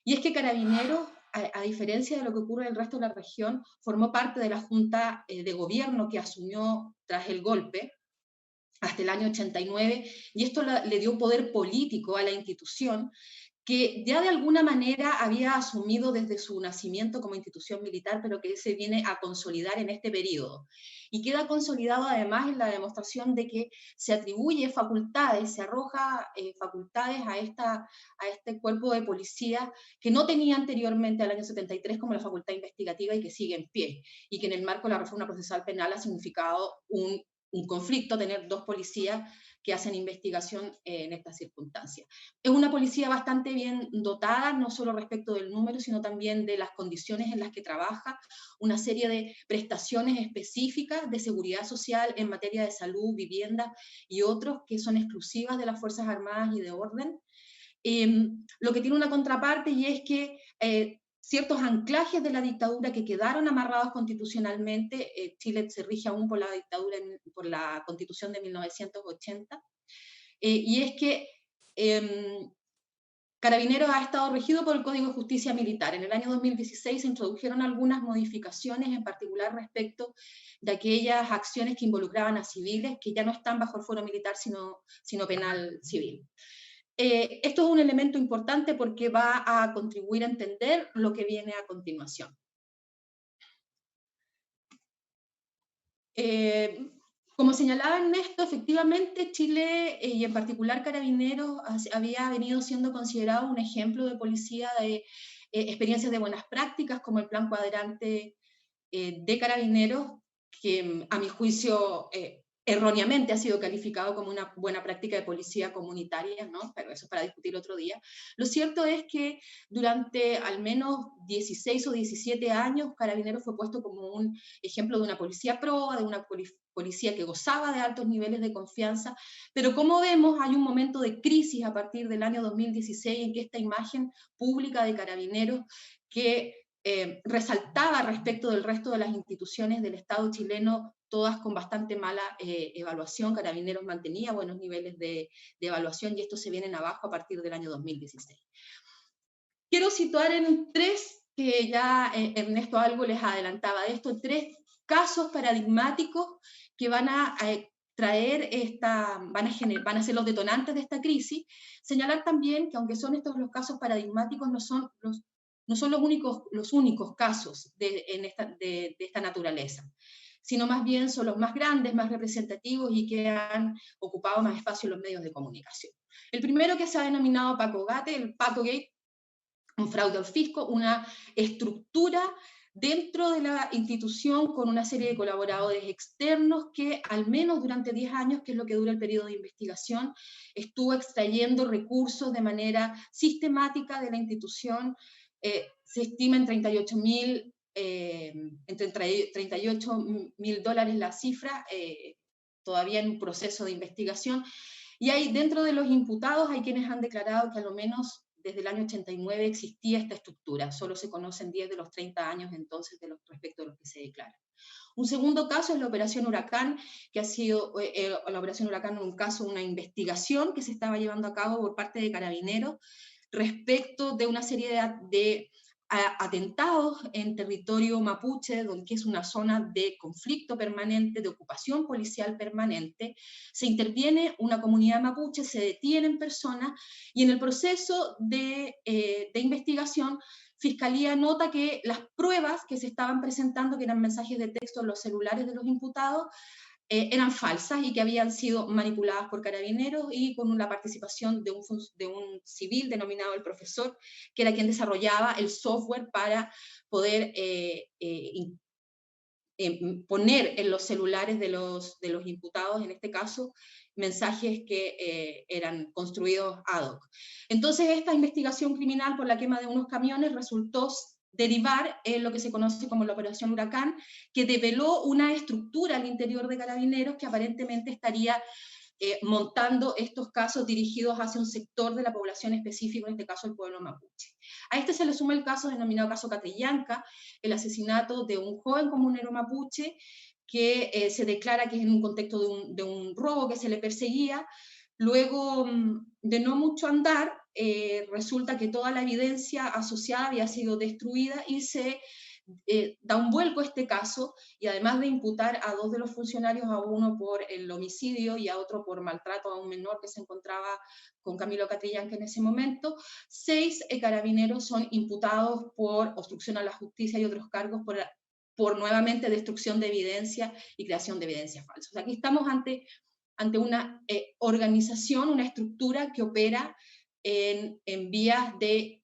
Y es que Carabineros, a diferencia de lo que ocurre en el resto de la región, formó parte de la Junta de Gobierno que asumió tras el golpe, hasta el año 89, y esto le dio poder político a la institución, que ya de alguna manera había asumido desde su nacimiento como institución militar, pero que se viene a consolidar en este periodo. Y queda consolidado además en la demostración de que se atribuye facultades, se arroja facultades a este cuerpo de policía que no tenía anteriormente al año 73 como la facultad investigativa y que sigue en pie, y que en el marco de la reforma procesal penal ha significado un conflicto tener dos policías que hacen investigación en estas circunstancias. Es una policía bastante bien dotada, no solo respecto del número, sino también de las condiciones en las que trabaja, una serie de prestaciones específicas de seguridad social en materia de salud, vivienda y otros que son exclusivas de las Fuerzas Armadas y de orden. Lo que tiene una contraparte y es que ciertos anclajes de la dictadura que quedaron amarrados constitucionalmente, Chile se rige aún por la dictadura, por la Constitución de 1980, y es que eh, Carabineros ha estado regido por el Código de Justicia Militar. En el año 2016 se introdujeron algunas modificaciones, en particular respecto de aquellas acciones que involucraban a civiles, que ya no están bajo el fuero militar, sino penal civil. Esto es un elemento importante porque va a contribuir a entender lo que viene a continuación. Eh, Como señalaba Ernesto, efectivamente Chile y en particular Carabineros había venido siendo considerado un ejemplo de policía de experiencias de buenas prácticas como el plan cuadrante de Carabineros, que a mi juicio erróneamente ha sido calificado como una buena práctica de policía comunitaria, ¿no? Pero eso es para discutir otro día. Lo cierto es que durante al menos 16 o 17 años, Carabineros fue puesto como un ejemplo de una policía proba, de una policía que gozaba de altos niveles de confianza, pero como vemos hay un momento de crisis a partir del año 2016 en que esta imagen pública de Carabineros que resaltaba respecto del resto de las instituciones del Estado chileno, todas con bastante mala evaluación. Carabineros mantenía buenos niveles de evaluación y estos se vienen abajo a partir del año 2016. Quiero situar en tres, que ya Ernesto algo les adelantaba de esto, tres casos paradigmáticos que van a traer van a ser los detonantes de esta crisis. Señalar también que aunque son estos los casos paradigmáticos, no son los únicos casos de esta naturaleza, sino más bien son los más grandes, más representativos y que han ocupado más espacio en los medios de comunicación. El primero, que se ha denominado Paco Gate, el Paco Gate, un fraude al fisco, una estructura dentro de la institución con una serie de colaboradores externos que al menos durante 10 años, que es lo que dura el periodo de investigación, estuvo extrayendo recursos de manera sistemática de la institución. Se estima en 38.000, entre $38.000 la cifra, todavía en un proceso de investigación. Y hay dentro de los imputados hay quienes han declarado que a lo menos desde el año 89 existía esta estructura, solo se conocen 10 de los 30 años entonces respecto a los que se declaran. Un segundo caso es la Operación Huracán, que ha sido la Operación Huracán en un caso, una investigación que se estaba llevando a cabo por parte de Carabineros respecto de una serie de atentados en territorio mapuche, que es una zona de conflicto permanente, de ocupación policial permanente. Se interviene una comunidad mapuche, se detienen personas y en el proceso de investigación, Fiscalía nota que las pruebas que se estaban presentando, que eran mensajes de texto en los celulares de los imputados, eran falsas y que habían sido manipuladas por Carabineros y con la participación de un civil denominado el profesor, que era quien desarrollaba el software para poder poner en los celulares de los imputados, en este caso, mensajes que eran construidos ad hoc. Entonces, esta investigación criminal por la quema de unos camiones resultó derivar en lo que se conoce como la Operación Huracán, que develó una estructura al interior de Carabineros que aparentemente estaría montando estos casos dirigidos hacia un sector de la población específico, en este caso el pueblo mapuche. A este se le suma el caso denominado caso Catrillanca, el asesinato de un joven comunero mapuche que se declara que es en un contexto de un robo que se le perseguía. Luego de no mucho andar, resulta que toda la evidencia asociada había sido destruida y se da un vuelco a este caso, y además de imputar a 2 de los funcionarios, a uno por el homicidio y a otro por maltrato a un menor que se encontraba con Camilo Catrillanca en ese momento, 6 carabineros son imputados por obstrucción a la justicia y otros cargos por nuevamente destrucción de evidencia y creación de evidencia falsa. O sea, aquí estamos ante una organización, una estructura que opera en vías de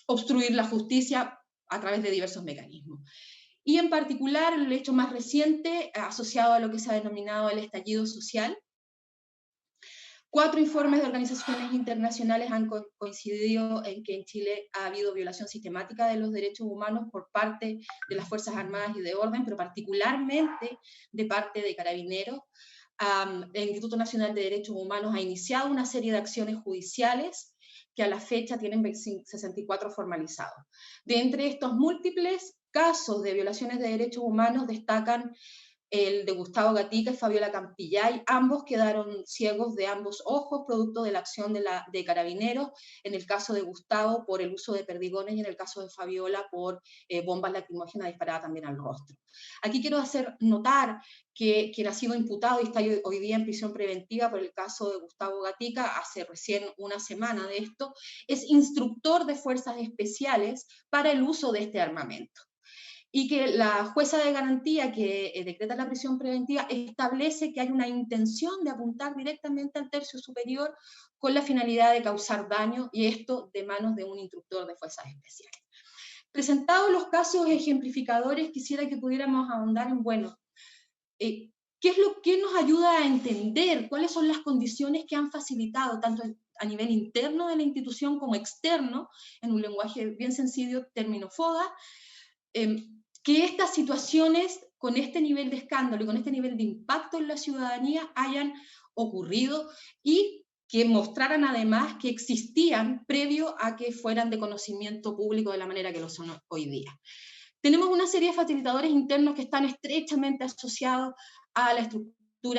obstruir la justicia a través de diversos mecanismos. Y en particular, el hecho más reciente, asociado a lo que se ha denominado el estallido social, 4 informes de organizaciones internacionales han coincidido en que en Chile ha habido violación sistemática de los derechos humanos por parte de las Fuerzas Armadas y de Orden, pero particularmente de parte de Carabineros. El Instituto Nacional de Derechos Humanos ha iniciado una serie de acciones judiciales que a la fecha tienen 64 formalizados. De entre estos múltiples casos de violaciones de derechos humanos destacan el de Gustavo Gatica y Fabiola Campillay. Ambos quedaron ciegos de ambos ojos, producto de la acción de Carabineros, en el caso de Gustavo por el uso de perdigones y en el caso de Fabiola por bombas lacrimógenas disparadas también al rostro. Aquí quiero hacer notar que quien ha sido imputado y está hoy día en prisión preventiva por el caso de Gustavo Gatica, hace recién una semana de esto, es instructor de fuerzas especiales para el uso de este armamento. Y que la jueza de garantía que decreta la prisión preventiva establece que hay una intención de apuntar directamente al tercio superior con la finalidad de causar daño, y esto de manos de un instructor de fuerzas especiales. Presentados los casos ejemplificadores, quisiera que pudiéramos ahondar en, bueno, ¿qué es lo que nos ayuda a entender cuáles son las condiciones que han facilitado, tanto a nivel interno de la institución como externo, en un lenguaje bien sencillo, término FODA, que estas situaciones con este nivel de escándalo y con este nivel de impacto en la ciudadanía hayan ocurrido y que mostraran además que existían previo a que fueran de conocimiento público de la manera que lo son hoy día. Tenemos una serie de facilitadores internos que están estrechamente asociados a la estructura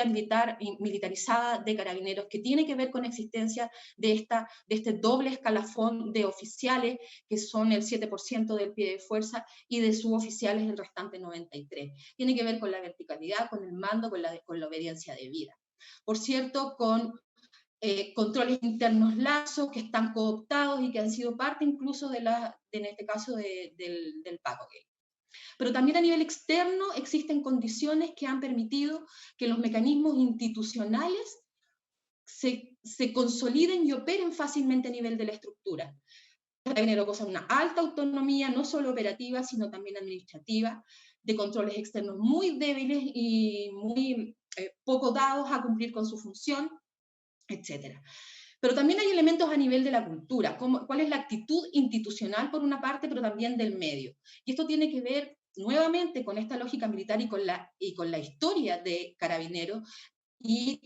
militarizada de Carabineros, que tiene que ver con la existencia de este doble escalafón de oficiales, que son el 7% del pie de fuerza, y de suboficiales el restante 93%. Tiene que ver con la verticalidad, con el mando, con la obediencia debida. Por cierto, con controles internos laxos que están cooptados y que han sido parte incluso en este caso del Pacogate. Pero también a nivel externo existen condiciones que han permitido que los mecanismos institucionales se consoliden y operen fácilmente a nivel de la estructura. Carabineros goza de una alta autonomía, no solo operativa, sino también administrativa, de controles externos muy débiles y muy poco dados a cumplir con su función, etc. Pero también hay elementos a nivel de la cultura, cuál es la actitud institucional por una parte, pero también del medio. Y esto tiene que ver nuevamente con esta lógica militar y con la historia de Carabineros, y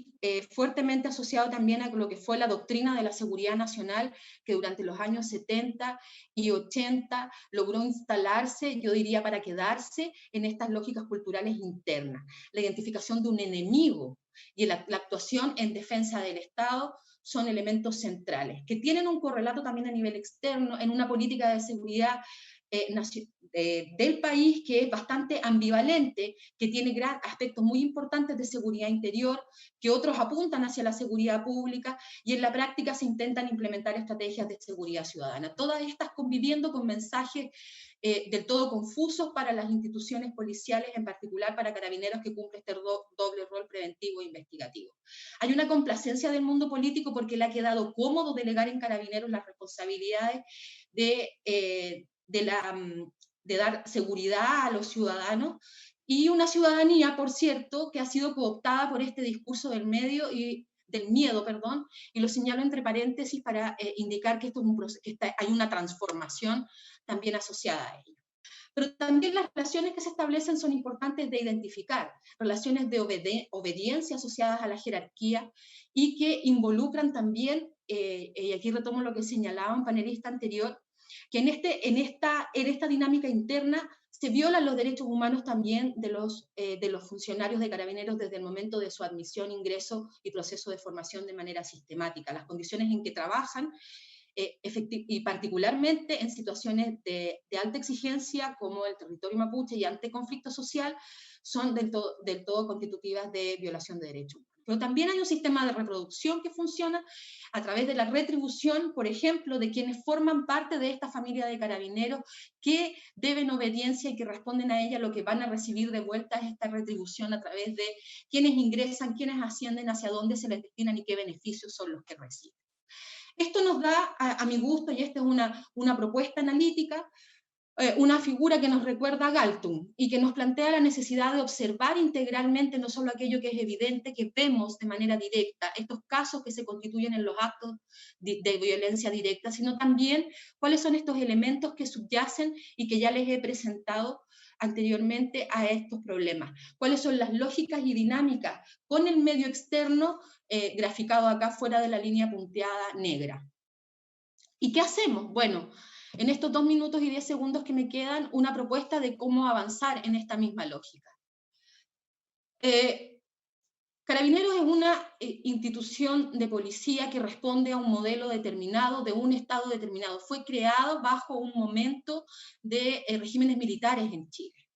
fuertemente asociado también a lo que fue la doctrina de la seguridad nacional, que durante los años 70 y 80 logró instalarse, yo diría para quedarse, en estas lógicas culturales internas. La identificación de un enemigo y la actuación en defensa del Estado son elementos centrales, que tienen un correlato también a nivel externo, en una política de seguridad del país que es bastante ambivalente, que tiene aspectos muy importantes de seguridad interior, que otros apuntan hacia la seguridad pública, y en la práctica se intentan implementar estrategias de seguridad ciudadana. Todas estas conviviendo con mensajes del todo confusos para las instituciones policiales, en particular para Carabineros, que cumple este doble rol preventivo e investigativo. Hay una complacencia del mundo político porque le ha quedado cómodo delegar en Carabineros las responsabilidades de dar seguridad a los ciudadanos, y una ciudadanía, por cierto, que ha sido cooptada por este discurso del miedo, y lo señalo entre paréntesis para indicar que hay una transformación también asociada a ello. Pero también las relaciones que se establecen son importantes de identificar, relaciones de obediencia asociadas a la jerarquía y que involucran también, y aquí retomo lo que señalaba un panelista anterior, que en esta dinámica interna se violan los derechos humanos también de los funcionarios de Carabineros desde el momento de su admisión, ingreso y proceso de formación de manera sistemática. Las condiciones en que trabajan y particularmente en situaciones de alta exigencia como el territorio mapuche y ante conflicto social, son del todo constitutivas de violación de derechos humanos. Pero también hay un sistema de reproducción que funciona a través de la retribución, por ejemplo, de quienes forman parte de esta familia de carabineros que deben obediencia y que responden a ella, lo que van a recibir de vuelta es esta retribución a través de quienes ingresan, quienes ascienden, hacia dónde se les destinan y qué beneficios son los que reciben. Esto nos da, a mi gusto, y esta es una propuesta analítica, una figura que nos recuerda a Galtung y que nos plantea la necesidad de observar integralmente no solo aquello que es evidente, que vemos de manera directa, estos casos que se constituyen en los actos de violencia directa, sino también cuáles son estos elementos que subyacen y que ya les he presentado anteriormente a estos problemas. Cuáles son las lógicas y dinámicas con el medio externo, graficado acá fuera de la línea punteada negra. ¿Y qué hacemos? Bueno, en estos 2 minutos y 10 segundos que me quedan, una propuesta de cómo avanzar en esta misma lógica. Carabineros es una institución de policía que responde a un modelo determinado, de un Estado determinado. Fue creado bajo un momento de regímenes militares en Chile.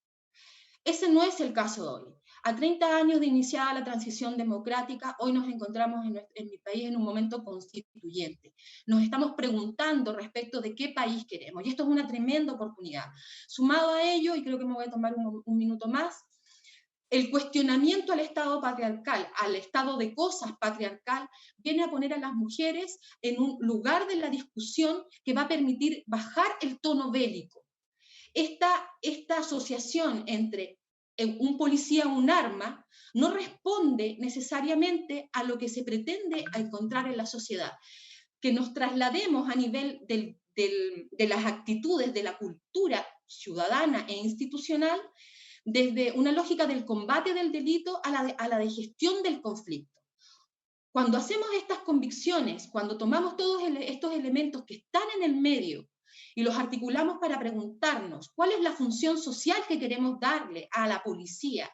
Ese no es el caso de hoy. A 30 años de iniciada la transición democrática, hoy nos encontramos en mi país en un momento constituyente. Nos estamos preguntando respecto de qué país queremos, y esto es una tremenda oportunidad. Sumado a ello, y creo que me voy a tomar un minuto más, el cuestionamiento al Estado patriarcal, al estado de cosas patriarcal, viene a poner a las mujeres en un lugar de la discusión que va a permitir bajar el tono bélico. Esta asociación entre un policía y un arma no responde necesariamente a lo que se pretende encontrar en la sociedad. Que nos traslademos a nivel de las actitudes, de la cultura ciudadana e institucional, desde una lógica del combate del delito a la de gestión del conflicto. Cuando hacemos estas convicciones, cuando tomamos todos estos elementos que están en el medio y los articulamos para preguntarnos cuál es la función social que queremos darle a la policía,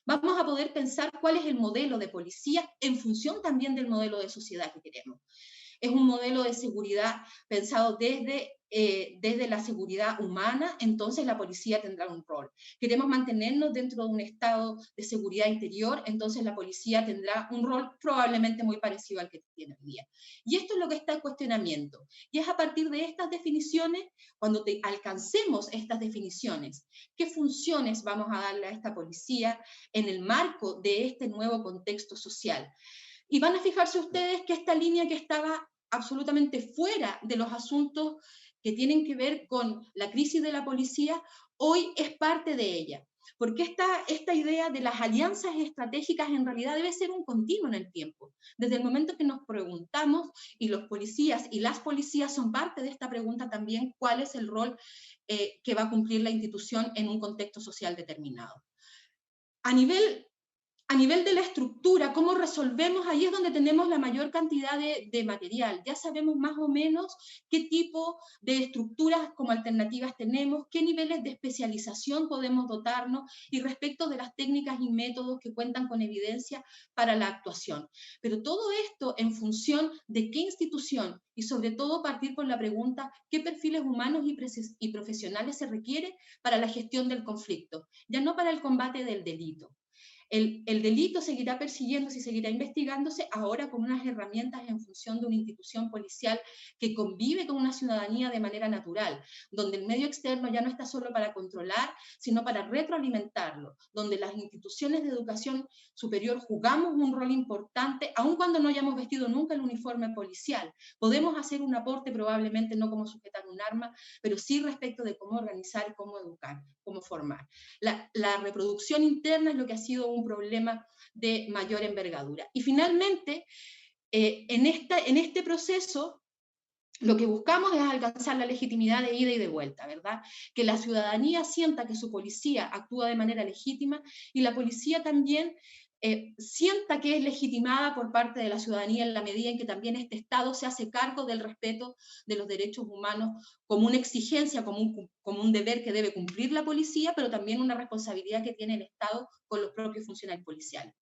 vamos a poder pensar cuál es el modelo de policía en función también del modelo de sociedad que queremos. Es un modelo de seguridad pensado desde la seguridad humana, entonces la policía tendrá un rol. Queremos mantenernos dentro de un estado de seguridad interior, entonces la policía tendrá un rol probablemente muy parecido al que tiene hoy día. Y esto es lo que está en cuestionamiento. Y es a partir de estas definiciones, cuando alcancemos estas definiciones, qué funciones vamos a darle a esta policía en el marco de este nuevo contexto social. Y van a fijarse ustedes que esta línea que estaba absolutamente fuera de los asuntos que tienen que ver con la crisis de la policía, hoy es parte de ella. Porque esta idea de las alianzas estratégicas en realidad debe ser un continuo en el tiempo. Desde el momento que nos preguntamos, y los policías y las policías son parte de esta pregunta también, cuál es el rol que va a cumplir la institución en un contexto social determinado. A nivel de la estructura, ¿cómo resolvemos? Ahí es donde tenemos la mayor cantidad de material. Ya sabemos más o menos qué tipo de estructuras como alternativas tenemos, qué niveles de especialización podemos dotarnos y respecto de las técnicas y métodos que cuentan con evidencia para la actuación. Pero todo esto en función de qué institución y sobre todo partir por la pregunta qué perfiles humanos y profesionales se requiere para la gestión del conflicto, ya no para el combate del delito. El delito seguirá persiguiéndose y seguirá investigándose ahora con unas herramientas en función de una institución policial que convive con una ciudadanía de manera natural, donde el medio externo ya no está solo para controlar, sino para retroalimentarlo, donde las instituciones de educación superior jugamos un rol importante, aun cuando no hayamos vestido nunca el uniforme policial. Podemos hacer un aporte probablemente no como sujetar un arma, pero sí respecto de cómo organizar, cómo educar, cómo formar. La reproducción interna es lo que ha sido un problema de mayor envergadura. Y finalmente, en este proceso, lo que buscamos es alcanzar la legitimidad de ida y de vuelta, ¿verdad? Que la ciudadanía sienta que su policía actúa de manera legítima y la policía también sienta que es legitimada por parte de la ciudadanía en la medida en que también este Estado se hace cargo del respeto de los derechos humanos como una exigencia, como un deber que debe cumplir la policía, pero también una responsabilidad que tiene el Estado con los propios funcionarios policiales.